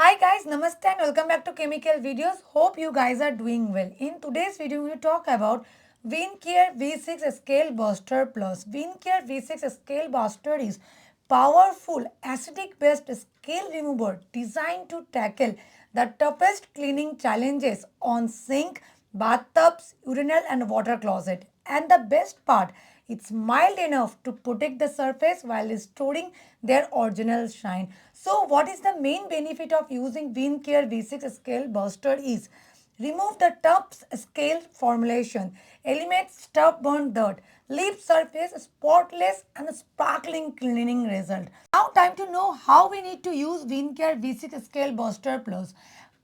Hi guys, namaste and welcome back to Chemical Videos. Hope you guys are doing well. In today's video, we will talk about Vincare V6 Scale Buster Plus. Vincare V6 Scale Buster is powerful acidic-based scale remover designed to tackle the toughest cleaning challenges on sink, bathtubs, urinal and water closet. And the best part, it's mild enough to protect the surface while restoring their original shine. So what is the main benefit of using Vincare V6 Scale Buster is remove the tough scale formulation, eliminate stubborn dirt, leave surface spotless and sparkling cleaning result. Now time to know how we need to use Vincare V6 Scale Buster Plus.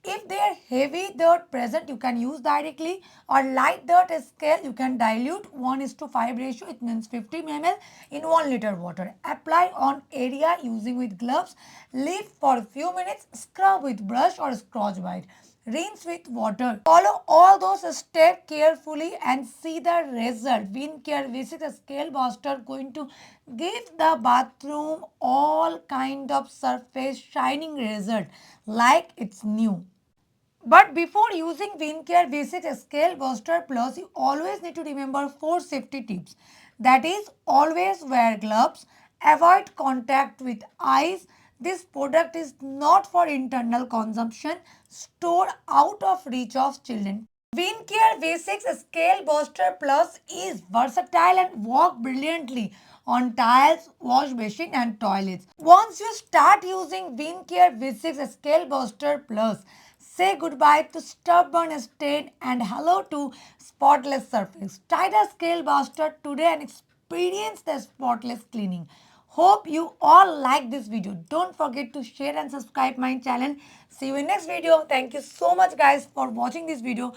If there are heavy dirt present, you can use directly, or light dirt scale, you can dilute 1:5 ratio, it means 50 ml in 1 liter water. Apply on area using with gloves, leave for a few minutes, scrub with brush or scotch brite. Rinse with water. Follow all those steps carefully and see the result. Vincare V6 Scale Buster going to give the bathroom all kind of surface shining result like it's new. But before using Vincare V6 Scale Buster Plus, you always need to remember 4 safety tips. That is, always wear gloves, avoid contact with eyes. This product is not for internal consumption, stored out of reach of children. Vincare V6 Scale Buster Plus is versatile and work brilliantly on tiles, wash basin and toilets. Once you start using Vincare V6 Scale Buster Plus, say goodbye to stubborn stain and hello to spotless surface. Try the Scale Buster today and experience the spotless cleaning. Hope you all like this video. Don't forget to share and subscribe my channel. See you in next video. Thank you so much guys for watching this video.